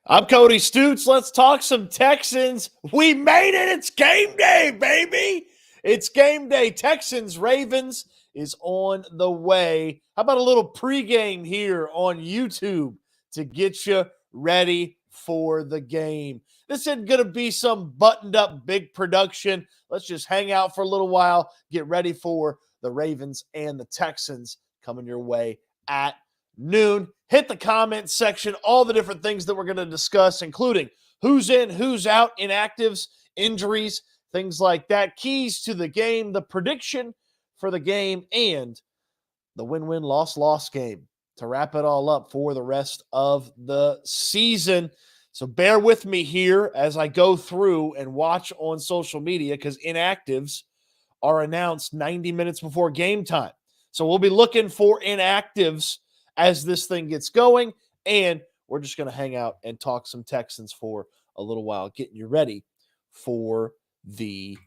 I'm Cody Stoots. Let's talk some Texans. We made it. It's game day, baby. It's game day. Texans, Ravens is on the way. How about a little pregame here on YouTube to get you ready for the game? This isn't going to be some buttoned up big production. Let's just hang out for a little while, get ready for the Ravens and the Texans coming your way at noon. Hit the comment section, all the different things that we're going to discuss, including who's in, who's out, inactives, injuries, things like that, keys to the game, the prediction for the game, and the win-win, loss-loss game to wrap it all up for the rest of the season. So bear with me here as I go through and watch on social media because inactives are announced 90 minutes before game time. So we'll be looking for inactives as this thing gets going, and we're just going to hang out and talk some Texans for a little while, getting you ready for the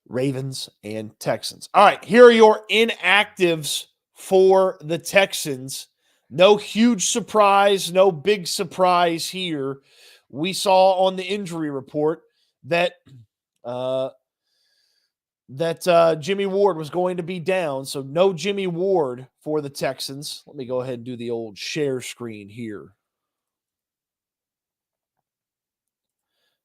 Ravens and Texans. All right, here are your inactives for the Texans. No huge surprise, no big surprise here. We saw on the injury report that Jimmy Ward was going to be down, so no Jimmy Ward for the Texans. Let me go ahead and do the old share screen here.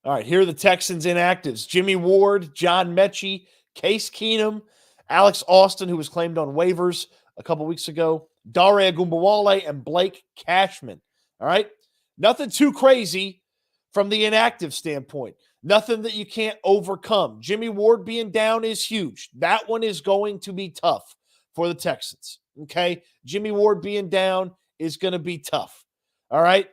All right, here are the Texans inactives. Jimmy Ward, John Mechie, Case Keenum, Alex Austin, who was claimed on waivers a couple weeks ago, Dare Ogunbowale, and Blake Cashman. All right, nothing too crazy from the inactive standpoint. Nothing that you can't overcome. Jimmy Ward being down is huge. That one is going to be tough for the Texans, okay? Jimmy Ward being down is going to be tough, all right?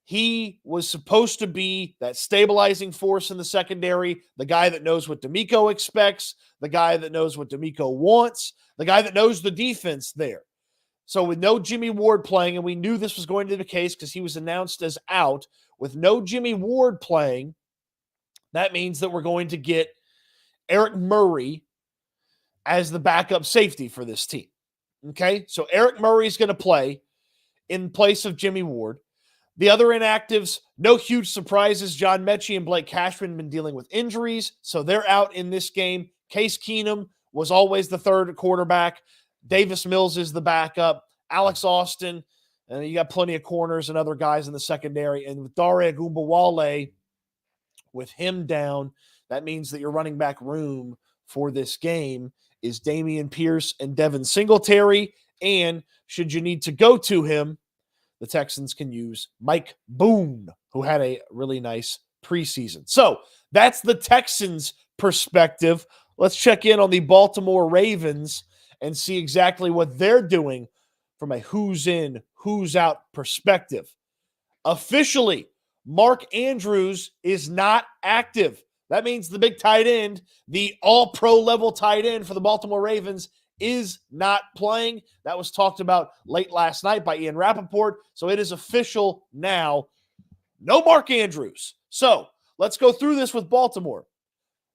He was supposed to be that stabilizing force in the secondary, the guy that knows what D'Amico expects, the guy that knows what D'Amico wants, the guy that knows the defense there. So with no Jimmy Ward playing, and we knew this was going to be the case because he was announced as out, with no Jimmy Ward playing, that means that we're going to get Eric Murray as the backup safety for this team. Okay, so Eric Murray is going to play in place of Jimmy Ward. The other inactives, no huge surprises. John Mechie and Blake Cashman have been dealing with injuries, so they're out in this game. Case Keenum was always the third quarterback. Davis Mills is the backup. Alex Austin, and you got plenty of corners and other guys in the secondary. And with Dare Ogunbowale, with him down, that means that your running back room for this game is Dameon Pierce and Devin Singletary. And should you need to go to him, the Texans can use Mike Boone, who had a really nice preseason. So that's the Texans' perspective. Let's check in on the Baltimore Ravens and see exactly what they're doing from a who's in, who's out perspective. Officially, Mark Andrews is not active. That means the big tight end, the all-pro level tight end for the Baltimore Ravens, is not playing. That was talked about late last night by Ian Rappaport, so it is official now. No Mark Andrews. So let's go through this with Baltimore.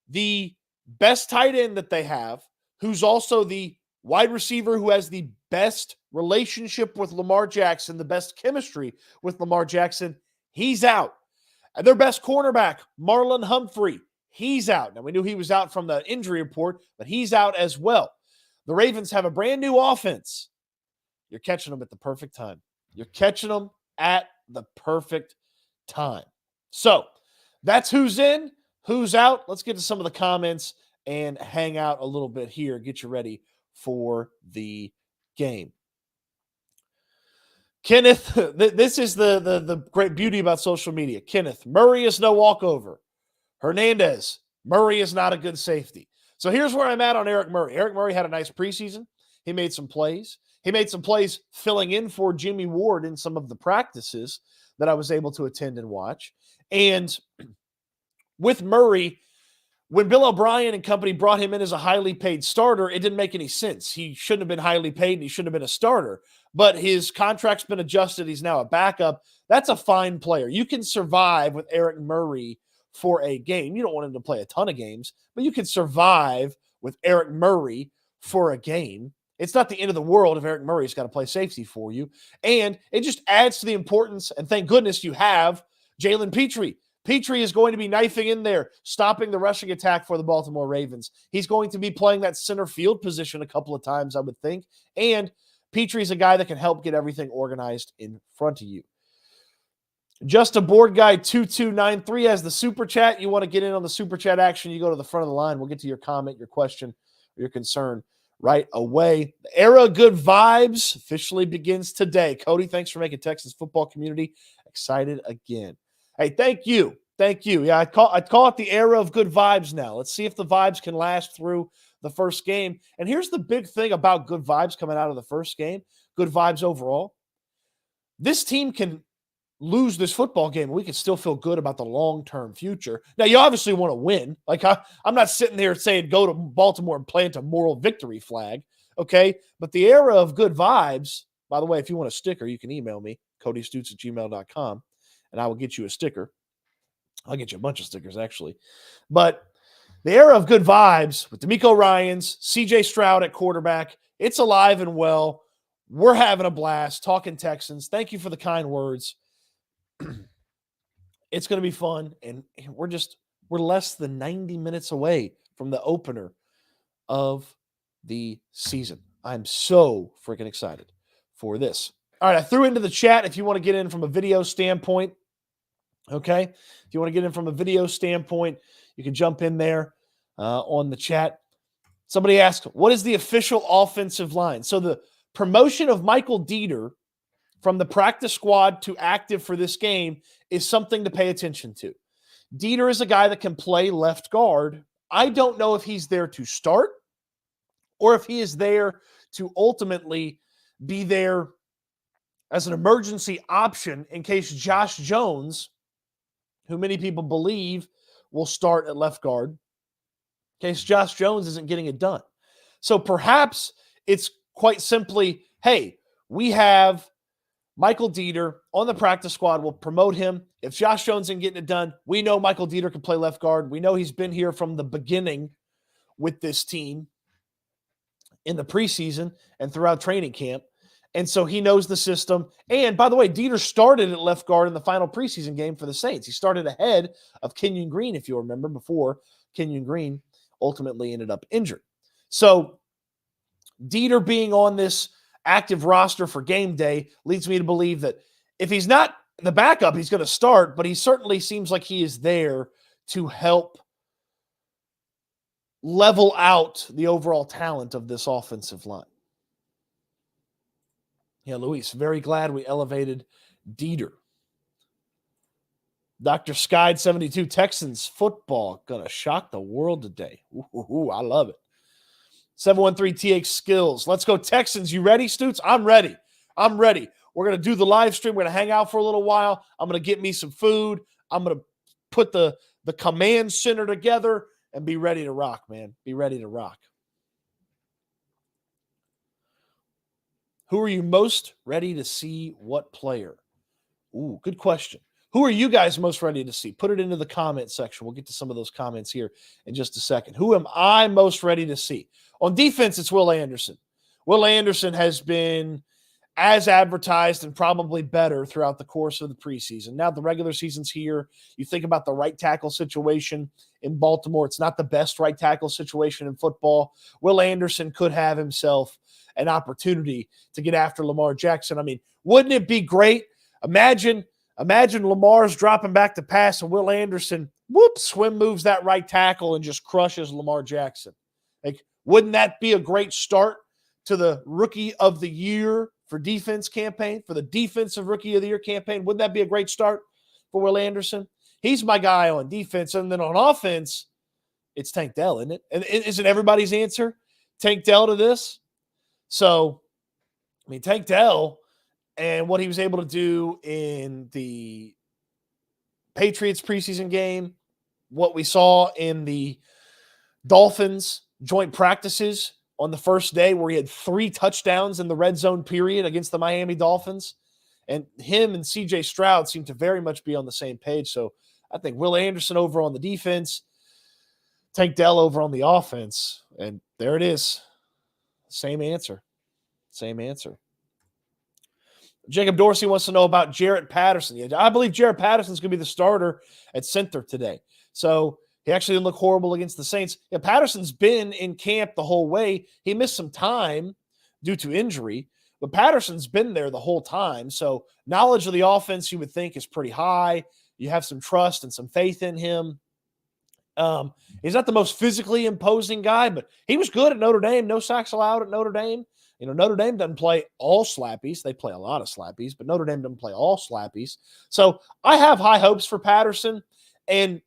The best tight end that they have, who's also the wide receiver who has the best relationship with Lamar Jackson, the best chemistry with Lamar Jackson, he's out. And their best cornerback, Marlon Humphrey, he's out. Now, we knew he was out from the injury report, but he's out as well. The Ravens have a brand new offense. You're catching them at the perfect time. You're catching them at the perfect time. So that's who's in, who's out. Let's get to some of the comments and hang out a little bit here. Get you ready for the game. Kenneth, this is the great beauty about social media. Kenneth, Murray is no walkover. Hernandez, Murray is not a good safety. So here's where I'm at on Eric Murray. Eric Murray had a nice preseason. He made some plays. He made some plays filling in for Jimmy Ward in some of the practices that I was able to attend and watch. And with Murray, when Bill O'Brien and company brought him in as a highly paid starter, it didn't make any sense. He shouldn't have been highly paid and he shouldn't have been a starter. But his contract's been adjusted. He's now a backup. That's a fine player. You can survive with Eric Murray for a game. You don't want him to play a ton of games, but you can survive with Eric Murray for a game. It's not the end of the world if Eric Murray's got to play safety for you. And it just adds to the importance, and thank goodness you have Jalen Petrie. Petrie is going to be knifing in there, stopping the rushing attack for the Baltimore Ravens. He's going to be playing that center field position a couple of times, I would think. And Petrie's a guy that can help get everything organized in front of you. Just a board guy 2293 has the super chat. You want to get in on the super chat action, you go to the front of the line. We'll get to your comment, your question, your concern right away. The era of good vibes officially begins today. Cody, thanks for making Texas football community excited again. Hey, thank you. Thank you. Yeah, I'd call it the era of good vibes now. Let's see if the vibes can last through the first game. And here's the big thing about good vibes coming out of the first game, good vibes overall. This team can lose this football game, we can still feel good about the long-term future. Now, you obviously want to win. Like, I'm not sitting there saying go to Baltimore and plant a moral victory flag, okay? But the era of good vibes, by the way, if you want a sticker, you can email me, codystoots@gmail.com, and I will get you a sticker. I'll get you a bunch of stickers, actually. But the era of good vibes with DeMeco Ryans, CJ Stroud at quarterback, it's alive and well. We're having a blast talking Texans. Thank you for the kind words. It's going to be fun, and we're less than 90 minutes away from the opener of the season. I'm so freaking excited for this. All right, I threw into the chat if you want to get in from a video standpoint. Okay, if you want to get in from a video standpoint, you can jump in there on the chat. Somebody asked, what is the official offensive line? So the promotion of Michael Dieter from the practice squad to active for this game is something to pay attention to. Dieter is a guy that can play left guard. I don't know if he's there to start or if he is there to ultimately be there as an emergency option in case Josh Jones, who many people believe will start at left guard, in case Josh Jones isn't getting it done. So perhaps it's quite simply, hey, we have Michael Dieter on the practice squad. We'll promote him. If Josh Jones isn't getting it done, we know Michael Dieter can play left guard. We know he's been here from the beginning with this team in the preseason and throughout training camp. And so he knows the system. And by the way, Dieter started at left guard in the final preseason game for the Saints. He started ahead of Kenyon Green, if you remember, before Kenyon Green ultimately ended up injured. So Dieter being on this active roster for game day leads me to believe that if he's not the backup, he's going to start, but he certainly seems like he is there to help level out the overall talent of this offensive line. Yeah, Luis, very glad we elevated Dieter. Dr. Skide 72, Texans football going to shock the world today. Ooh, I love it. 713 TH Skills. Let's go Texans. You ready, Stoots? I'm ready. We're going to do the live stream. We're going to hang out for a little while. I'm going to get me some food. I'm going to put the command center together and be ready to rock, man. Be ready to rock. Who are you most ready to see? What player? Ooh, good question. Who are you guys most ready to see? Put it into the comment section. We'll get to some of those comments here in just a second. Who am I most ready to see? On defense, it's Will Anderson. Will Anderson has been as advertised and probably better throughout the course of the preseason. Now the regular season's here. You think about the right tackle situation in Baltimore. It's not the best right tackle situation in football. Will Anderson could have himself an opportunity to get after Lamar Jackson. I mean, wouldn't it be great? Imagine Lamar's dropping back to pass and Will Anderson, swim moves that right tackle and just crushes Lamar Jackson. Like, wouldn't that be a great start to the Rookie of the Year for defense campaign, for the Defensive Rookie of the Year campaign? Wouldn't that be a great start for Will Anderson? He's my guy on defense. And then on offense, it's Tank Dell, isn't it? And isn't everybody's answer Tank Dell to this? So, I mean, Tank Dell and what he was able to do in the Patriots preseason game, what we saw in the Dolphins joint practices on the first day where he had 3 touchdowns in the red zone period against the Miami Dolphins. And him and CJ Stroud seem to very much be on the same page. So I think Will Anderson over on the defense, Tank Dell over on the offense. And there it is. Same answer. Same answer. Jacob Dorsey wants to know about Jarrett Patterson. Yeah, I believe Jarrett Patterson's going to be the starter at center today. So he actually didn't look horrible against the Saints. Yeah, Patterson's been in camp the whole way. He missed some time due to injury, but Patterson's been there the whole time. So knowledge of the offense, you would think, is pretty high. You have some trust and some faith in him. He's not the most physically imposing guy, but he was good at Notre Dame. No sacks allowed at Notre Dame. You know, Notre Dame doesn't play all slappies. They play a lot of slappies, but Notre Dame doesn't play all slappies. So I have high hopes for Patterson. And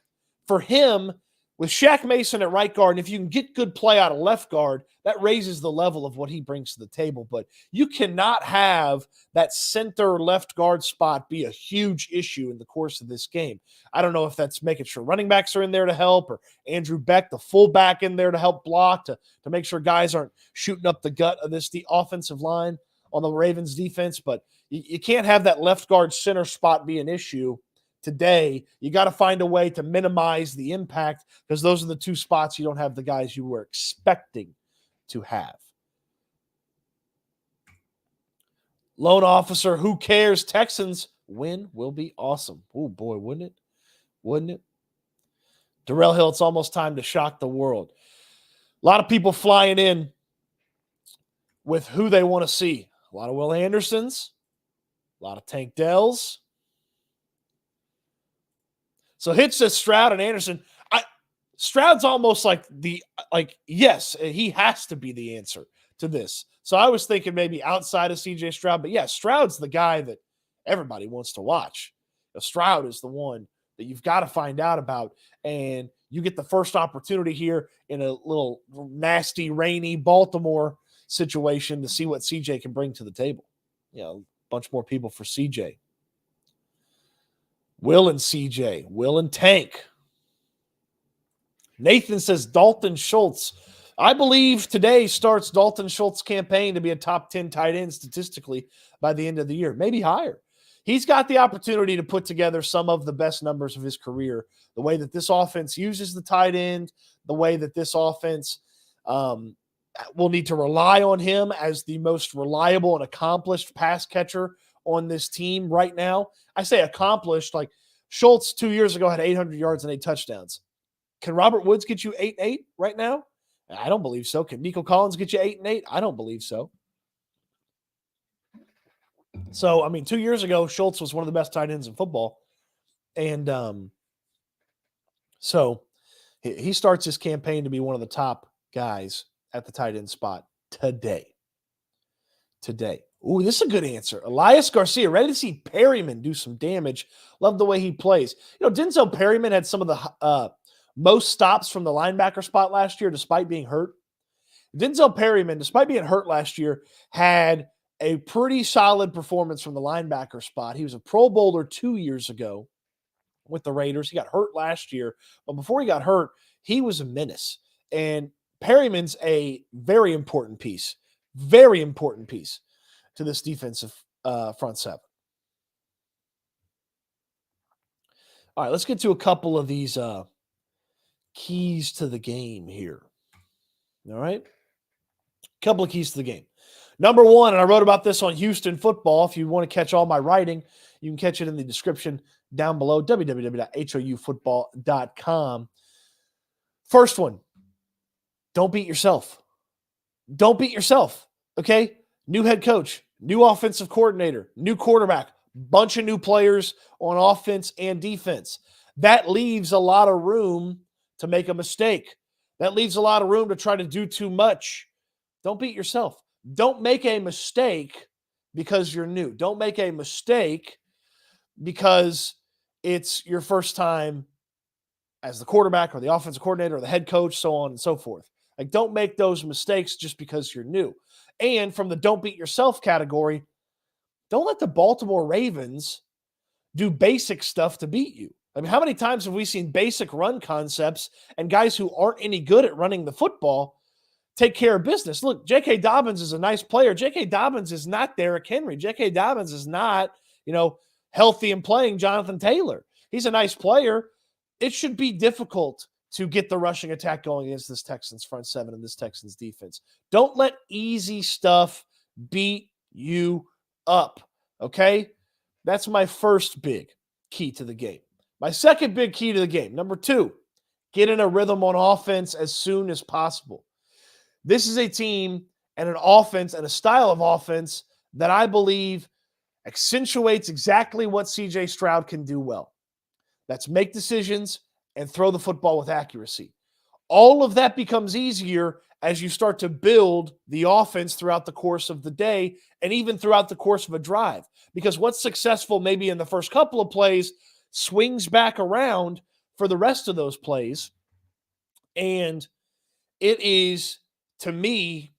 for him, with Shaq Mason at right guard, and if you can get good play out of left guard, that raises the level of what he brings to the table. But you cannot have that center left guard spot be a huge issue in the course of this game. I don't know if that's making sure running backs are in there to help, or Andrew Beck, the fullback, in there to help block, to make sure guys aren't shooting up the gut of the offensive line on the Ravens defense. But you can't have that left guard center spot be an issue today. You got to find a way to minimize the impact, because those are the two spots you don't have the guys you were expecting to have. Lone officer, who cares? Texans win will be awesome. Oh boy, wouldn't it? Wouldn't it? Darrell Hill, it's almost time to shock the world. A lot of people flying in with who they want to see. A lot of Will Andersons, a lot of Tank Dells. So Hitch says Stroud and Anderson. Stroud's almost yes, he has to be the answer to this. So I was thinking maybe outside of CJ Stroud, but yeah, Stroud's the guy that everybody wants to watch. Stroud is the one that you've got to find out about, and you get the first opportunity here in a little nasty, rainy Baltimore situation to see what CJ can bring to the table. You know, a bunch more people for CJ. Will and CJ, Will and Tank. Nathan says Dalton Schultz. I believe today starts Dalton Schultz's campaign to be a top 10 tight end statistically by the end of the year, maybe higher. He's got the opportunity to put together some of the best numbers of his career. The way that this offense uses the tight end, the way that this offense will need to rely on him as the most reliable and accomplished pass catcher on this team right now. I say accomplished, like Schultz 2 years ago had 800 yards and 8 touchdowns. Can Robert Woods get you 8 and 8 right now? I don't believe so. Can Nico Collins get you 8 and 8? I don't believe so. So, I mean, 2 years ago, Schultz was one of the best tight ends in football. And so he starts his campaign to be one of the top guys at the tight end spot today. Ooh, this is a good answer. Elias Garcia, ready to see Perryman do some damage. Love the way he plays. You know, Denzel Perryman had some of the most stops from the linebacker spot last year, despite being hurt. Denzel Perryman, despite being hurt last year, had a pretty solid performance from the linebacker spot. He was a Pro Bowler 2 years ago with the Raiders. He got hurt last year, but before he got hurt, he was a menace. And Perryman's a very important piece to this defensive front seven. All right, let's get to a couple of these keys to the game here. All right? Couple of keys to the game. Number one, and I wrote about this on Houston Football. If you want to catch all my writing, you can catch it in the description down below, www.houfootball.com. First one, don't beat yourself. Don't beat yourself, okay? New head coach, new offensive coordinator, new quarterback, bunch of new players on offense and defense. That leaves a lot of room to make a mistake. That leaves a lot of room to try to do too much. Don't beat yourself. Don't make a mistake because you're new. Don't make a mistake because it's your first time as the quarterback or the offensive coordinator or the head coach, so on and so forth. Like, don't make those mistakes just because you're new. And from the don't beat yourself category, don't let the Baltimore Ravens do basic stuff to beat you. I mean, how many times have we seen basic run concepts and guys who aren't any good at running the football take care of business? Look, J.K. Dobbins is a nice player. J.K. Dobbins is not Derrick Henry. J.K. Dobbins is not, healthy and playing Jonathan Taylor. He's a nice player. It should be difficult to get the rushing attack going against this Texans front seven and this Texans defense. Don't let easy stuff beat you up, okay? That's my first big key to the game. My second big key to the game, number 2, get in a rhythm on offense as soon as possible. This is a team and an offense and a style of offense that I believe accentuates exactly what CJ Stroud can do well. That's make decisions and throw the football with accuracy. All of that becomes easier as you start to build the offense throughout the course of the day and even throughout the course of a drive. Because what's successful maybe in the first couple of plays swings back around for the rest of those plays. And it is, to me,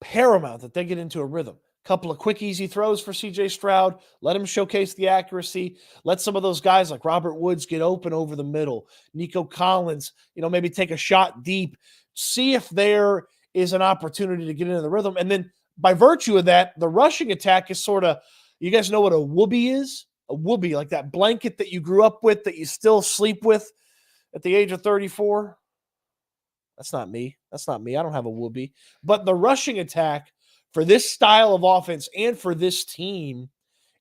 paramount that they get into a rhythm. Couple of quick, easy throws for CJ Stroud. Let him showcase the accuracy. Let some of those guys like Robert Woods get open over the middle. Nico Collins, maybe take a shot deep. See if there is an opportunity to get into the rhythm. And then by virtue of that, the rushing attack is sort of, you guys know what a whoopee is? A whoopee, like that blanket that you grew up with that you still sleep with at the age of 34. That's not me. I don't have a whoopee. But the rushing attack for this style of offense and for this team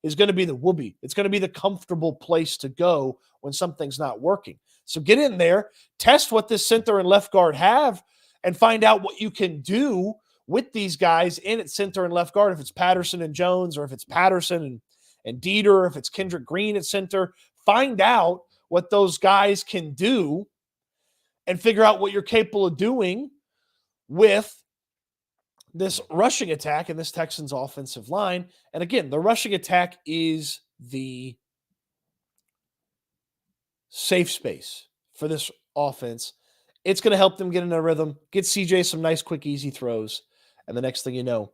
is going to be the whoopee. It's going to be the comfortable place to go when something's not working. So get in there, test what this center and left guard have, and find out what you can do with these guys in at center and left guard. If it's Patterson and Jones, or if it's Patterson and Dieter, if it's Kendrick Green at center, find out what those guys can do and figure out what you're capable of doing with this rushing attack and this Texans offensive line. And again, the rushing attack is the safe space for this offense. It's going to help them get in a rhythm, get CJ some nice, quick, easy throws. And the next thing you know,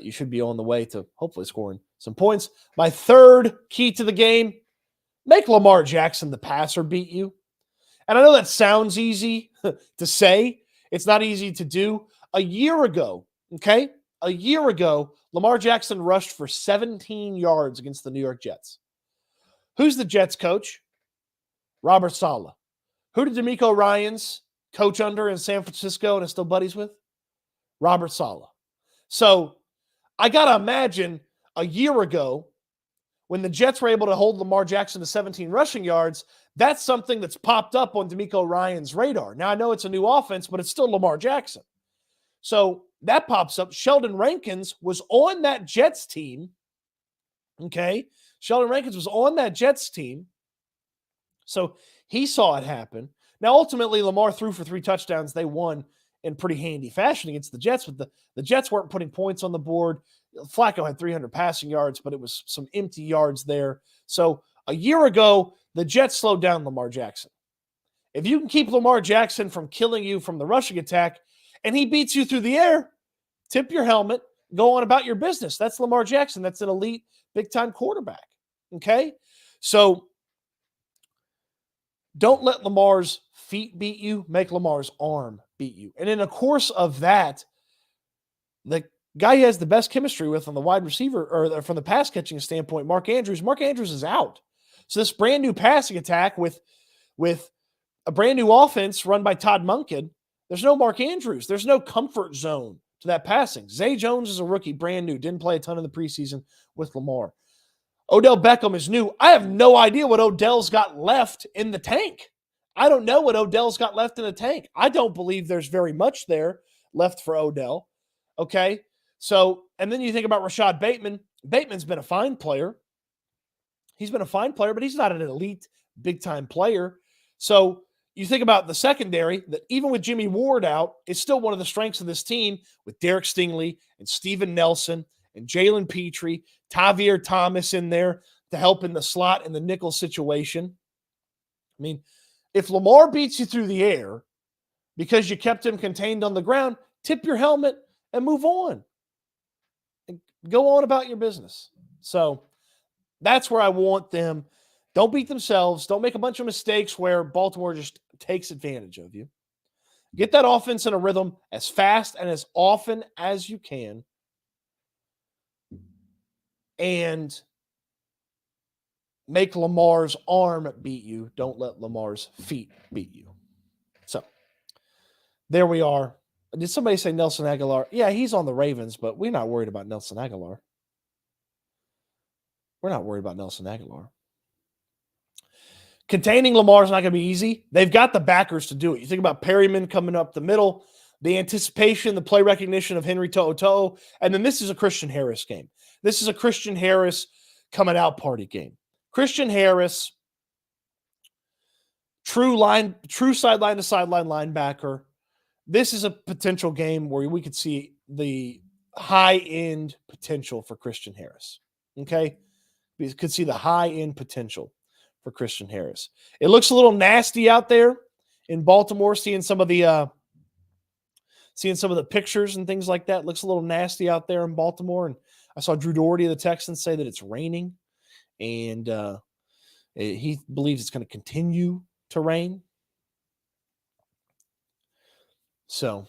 you should be on the way to hopefully scoring some points. My third key to the game, make Lamar Jackson the passer beat you. And I know that sounds easy to say. It's not easy to do. A year ago, Lamar Jackson rushed for 17 yards against the New York Jets. Who's the Jets coach? Robert Saleh. Who did DeMeco Ryans coach under in San Francisco and is still buddies with? Robert Saleh. So I got to imagine a year ago when the Jets were able to hold Lamar Jackson to 17 rushing yards, that's something that's popped up on DeMeco Ryans' radar. Now, I know it's a new offense, but it's still Lamar Jackson. So that pops up. Sheldon Rankins was on that Jets team. Okay? Sheldon Rankins was on that Jets team. So he saw it happen. Now, ultimately, Lamar threw for 3 touchdowns. They won in pretty handy fashion against the Jets. But the Jets weren't putting points on the board. Flacco had 300 passing yards, but it was some empty yards there. So a year ago, the Jets slowed down Lamar Jackson. If you can keep Lamar Jackson from killing you from the rushing attack and he beats you through the air, tip your helmet, go on about your business. That's Lamar Jackson. That's an elite, big-time quarterback. Okay? So don't let Lamar's feet beat you. Make Lamar's arm beat you. And in the course of that, the guy he has the best chemistry with on the wide receiver, or from the pass catching standpoint, Mark Andrews is out. So this brand new passing attack with a brand new offense run by Todd Monken, there's no Mark Andrews. There's no comfort zone to that passing. Zay Jones is a rookie, brand new, didn't play a ton in the preseason with Lamar. Odell Beckham is new. I have no idea what Odell's got left in the tank. I don't know what Odell's got left in the tank. I don't believe there's very much there left for Odell. Okay? So, and then you think about Rashad Bateman. Bateman's been a fine player. He's been a fine player, but he's not an elite, big-time player. So you think about the secondary, that even with Jimmy Ward out, is still one of the strengths of this team with Derek Stingley and Steven Nelson and Jalen Petrie, Tavier Thomas in there to help in the slot and the nickel situation. I mean, if Lamar beats you through the air because you kept him contained on the ground, tip your helmet and move on. And go on about your business. So that's where I want them. Don't beat themselves. Don't make a bunch of mistakes where Baltimore just takes advantage of you. Get that offense in a rhythm as fast and as often as you can. And make Lamar's arm beat you. Don't let Lamar's feet beat you. So there we are. Did somebody say Nelson Aguilar? Yeah, he's on the Ravens, but we're not worried about Nelson Aguilar. We're not worried about Nelson Aguilar. Containing Lamar is not going to be easy. They've got the backers to do it. You think about Perryman coming up the middle, the anticipation, the play recognition of Henry To'oTo'o, and then this is a Christian Harris game. This is a Christian Harris coming out party game. Christian Harris, true sideline to sideline linebacker. This is a potential game where we could see the high-end potential for Christian Harris. Okay? We could see the high-end potential for Christian Harris. It looks a little nasty out there in Baltimore, seeing some of the pictures and things like that. It looks a little nasty out there in Baltimore. And I saw Drew Doherty of the Texans say that it's raining, and he believes it's going to continue to rain. So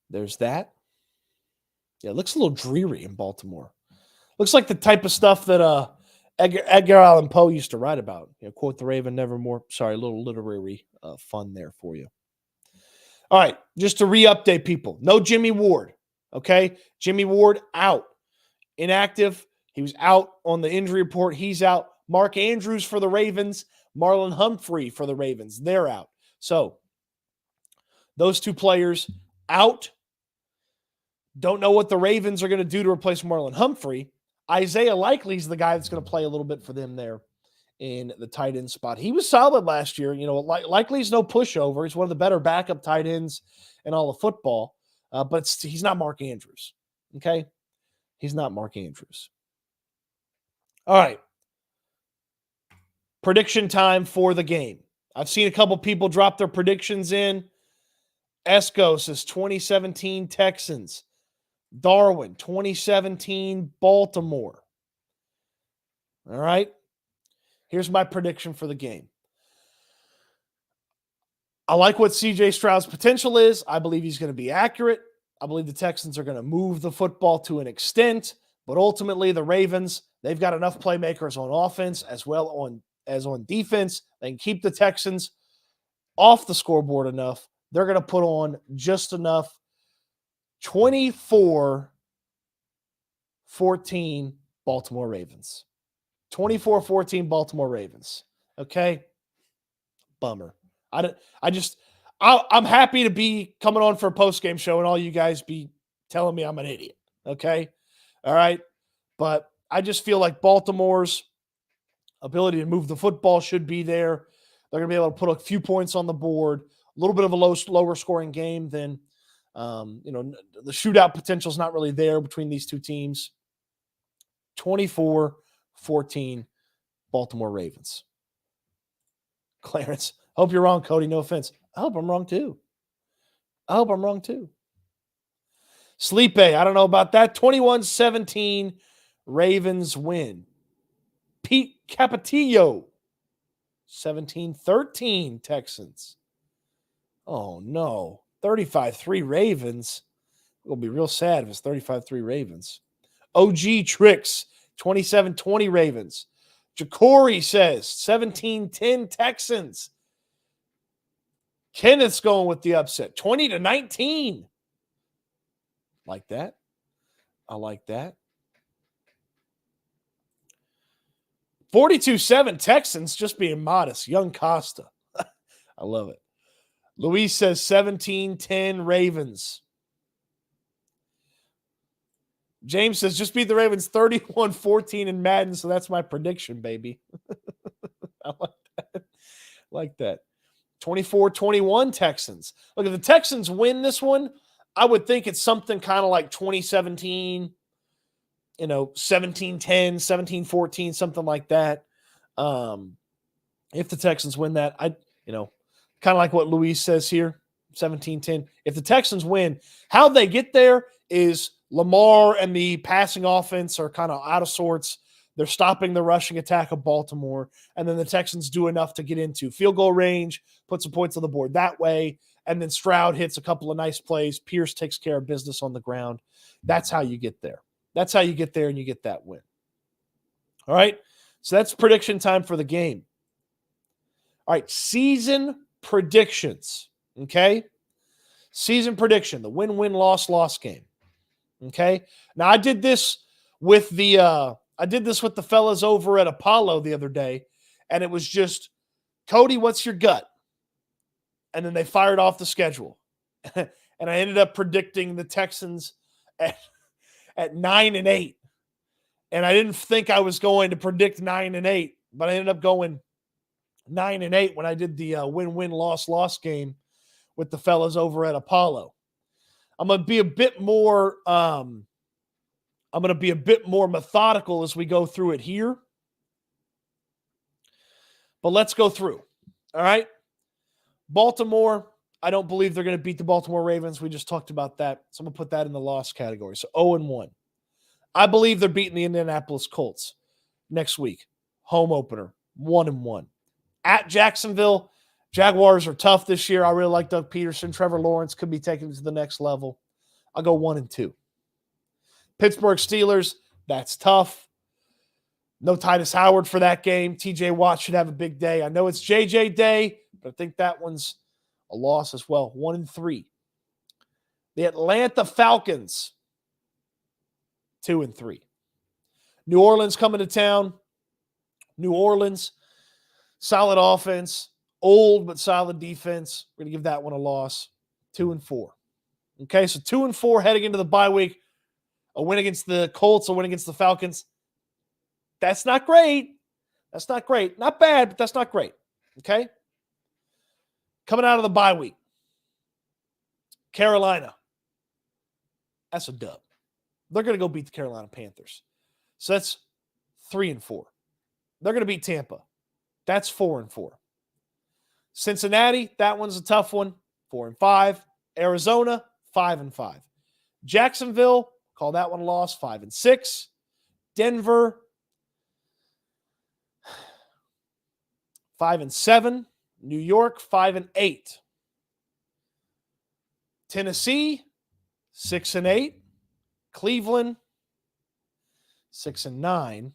there's that. Yeah, it looks a little dreary in Baltimore. Looks like the type of stuff that Edgar Allan Poe used to write about. Quote the Raven, nevermore. Sorry, a little literary fun there for you. All right, just to re-update people. No Jimmy Ward, okay? Jimmy Ward out. Inactive. He was out on the injury report. He's out. Mark Andrews for the Ravens. Marlon Humphrey for the Ravens. They're out. So those two players out. Don't know what the Ravens are going to do to replace Marlon Humphrey. Isaiah Likely's the guy that's going to play a little bit for them there in the tight end spot. He was solid last year. Likely's no pushover. He's one of the better backup tight ends in all of football, but he's not Mark Andrews, okay? He's not Mark Andrews. All right. Prediction time for the game. I've seen a couple people drop their predictions in. Esco says 2017 Texans. Darwin, 2017 Baltimore. All right. Here's my prediction for the game. I like what CJ Stroud's potential is. I believe he's going to be accurate. I believe the Texans are going to move the football to an extent, but ultimately the Ravens, they've got enough playmakers on offense as well as on defense. They can keep the Texans off the scoreboard enough. They're going to put on just enough. 24-14 Baltimore Ravens. 24-14 Baltimore Ravens. Okay? Bummer. I'm happy to be coming on for a post-game show and all you guys be telling me I'm an idiot. Okay? All right? But I just feel like Baltimore's ability to move the football should be there. They're going to be able to put a few points on the board. A little bit of a lower scoring game than the shootout potential is not really there between these two teams. 24-14 Baltimore Ravens. Clarence, hope you're wrong, Cody. No offense. I hope I'm wrong too. Sleep I don't know about that. 21-17 Ravens win. Pete Capatillo. 17-13 Texans. Oh, no. 35-3 Ravens. It'll be real sad if it's 35-3 Ravens. OG Tricks, 27-20 Ravens. Jacory says 17-10 Texans. Kenneth's going with the upset. 20-19. Like that. I like that. 42-7 Texans, just being modest. Young Costa. I love it. Luis says 17-10 Ravens. James says just beat the Ravens 31-14 in Madden, so that's my prediction, baby. I like that. 24-21 Texans. Look, if the Texans win this one, I would think it's something kind of like 2017, 17-10, 17-14, something like that. If the Texans win that, kind of like what Luis says here, 17-10. If the Texans win, how they get there is Lamar and the passing offense are kind of out of sorts. They're stopping the rushing attack of Baltimore, and then the Texans do enough to get into field goal range, put some points on the board that way, and then Stroud hits a couple of nice plays. Pierce takes care of business on the ground. That's how you get there. That's how you get there and you get that win. All right, So that's prediction time for the game. All right, season predictions. Okay? Season prediction, the win-win, loss-loss game. Okay? Now I did this with the fellas over at Apollo the other day, and it was just, Cody, what's your gut? And then they fired off the schedule. And I ended up predicting the Texans at 9-8. And I didn't think I was going to predict 9-8, but I ended up going 9-8 when I did the win-win, loss-loss game with the fellas over at Apollo. I'm going to be a bit more methodical as we go through it here. But let's go through. All right? Baltimore, I don't believe they're going to beat the Baltimore Ravens. We just talked about that. So I'm going to put that in the loss category. So 0-1. I believe they're beating the Indianapolis Colts next week. Home opener, 1-1. At Jacksonville, Jaguars are tough this year. I really like Doug Peterson. Trevor Lawrence could be taken to the next level. I'll go 1-2. Pittsburgh Steelers, that's tough. No Titus Howard for that game. TJ Watt should have a big day. I know it's JJ Day, but I think that one's a loss as well. 1-3. The Atlanta Falcons, 2-3. New Orleans coming to town. New Orleans, solid offense, old but solid defense. We're going to give that one a loss. 2-4. Okay, so 2-4 heading into the bye week. A win against the Colts, a win against the Falcons. That's not great. That's not great. Not bad, but that's not great. Okay? Coming out of the bye week. Carolina. That's a dub. They're going to go beat the Carolina Panthers. So that's 3-4. They're going to beat Tampa. That's 4-4. Cincinnati, that one's a tough one. 4-5. Arizona, 5-5. Jacksonville, call that one a loss, 5-6. Denver, 5-7. New York, 5-8. Tennessee, 6-8. Cleveland, 6-9.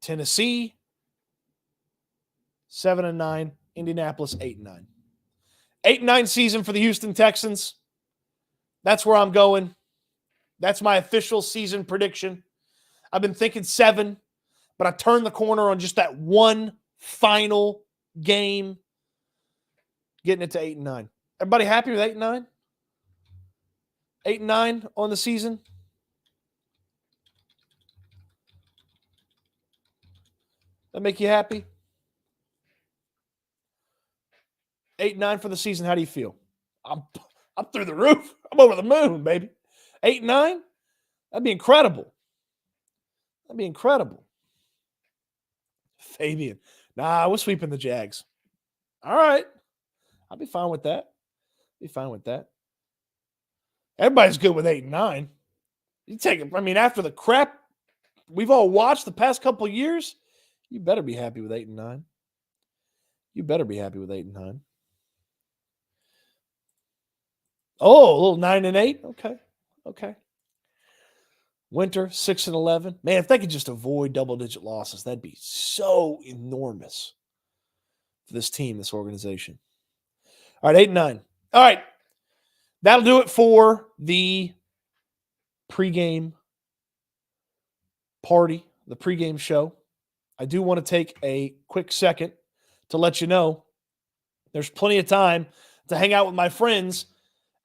Tennessee, 7-9. Indianapolis, 8-9. 8-9 season for the Houston Texans. That's where I'm going. That's my official season prediction. I've been thinking 7, but I turned the corner on just that one final game, getting it to 8-9. Everybody happy with 8-9? 8-9 on the season? That make you happy? 8-9 for the season. How do you feel? I'm through the roof. I'm over the moon, baby. 8-9? That'd be incredible. That'd be incredible. Fabian. Nah, we're sweeping the Jags. All right. I'll be fine with that. Be fine with that. Everybody's good with 8-9. You take it. I mean, after the crap we've all watched the past couple of years, you better be happy with 8-9. You better be happy with 8-9. Oh, a little 9-8. Okay. Winter, 6-11. Man, if they could just avoid double-digit losses, that'd be so enormous for this team, this organization. All right, 8-9. All right. That'll do it for the pregame party, the pregame show. I do want to take a quick second to let you know there's plenty of time to hang out with my friends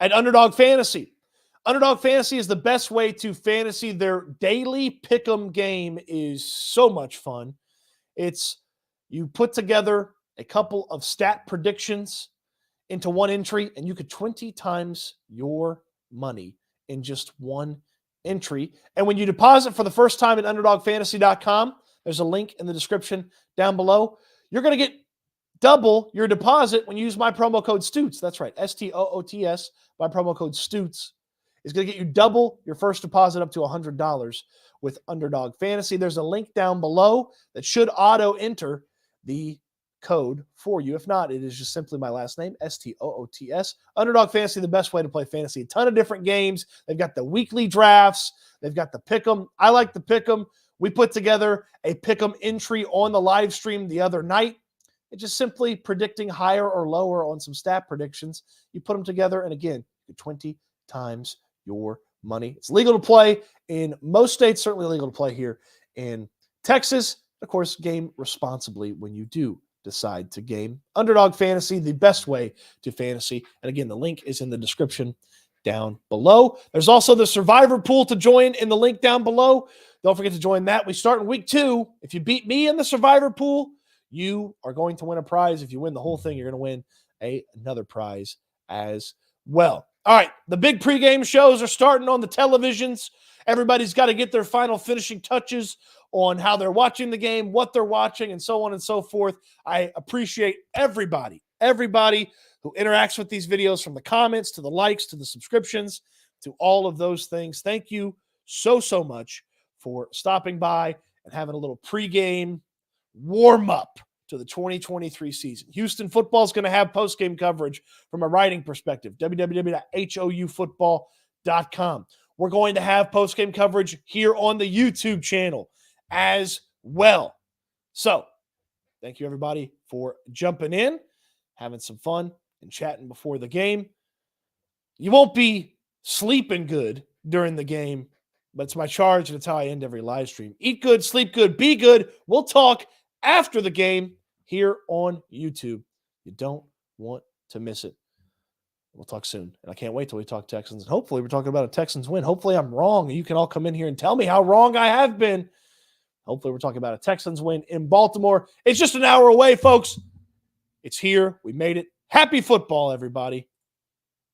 at Underdog Fantasy. Underdog Fantasy is the best way to fantasy. Their daily pick'em game is so much fun. It's you put together a couple of stat predictions into one entry, and you could 20 times your money in just one entry. And when you deposit for the first time at UnderdogFantasy.com, there's a link in the description down below. You're going to get double your deposit when you use my promo code Stoots. That's right, STOOTS. My promo code Stoots is going to get you double your first deposit up to $100 with Underdog Fantasy. There's a link down below that should auto-enter the code for you. If not, it is just simply my last name, Stoots. Underdog Fantasy, the best way to play fantasy. A ton of different games. They've got the weekly drafts. They've got the Pick'em. I like the Pick'em. We put together a Pick'em entry on the live stream the other night. It's just simply predicting higher or lower on some stat predictions. You put them together, and again, 20 times your money. It's legal to play in most states, certainly legal to play here in Texas. Of course, game responsibly when you do decide to game. Underdog Fantasy, the best way to fantasy. And again, the link is in the description down below. There's also the Survivor pool to join in the link down below. Don't forget to join that. We start in week 2. If you beat me in the Survivor pool, you are going to win a prize. If you win the whole thing, you're going to win another prize as well. All right, the big pregame shows are starting on the televisions. Everybody's got to get their final finishing touches on how they're watching the game, what they're watching, and so on and so forth. I appreciate everybody who interacts with these videos, from the comments to the likes to the subscriptions to all of those things. Thank you so much for stopping by and having a little pregame warm-up to the 2023 season. Houston football is going to have post-game coverage from a writing perspective, www.houfootball.com. We're going to have post-game coverage here on the YouTube channel as well. So, thank you everybody for jumping in, having some fun, and chatting before the game. You won't be sleeping good during the game, but it's my charge, and it's how I end every live stream. Eat good, sleep good, be good. We'll talk after the game here on YouTube. You don't want to miss it. We'll talk soon. And I can't wait till we talk Texans. And hopefully we're talking about a Texans win. Hopefully I'm wrong, and you can all come in here and tell me how wrong I have been. Hopefully we're talking about a Texans win in Baltimore. It's just an hour away, folks. It's here. We made it. Happy football, everybody.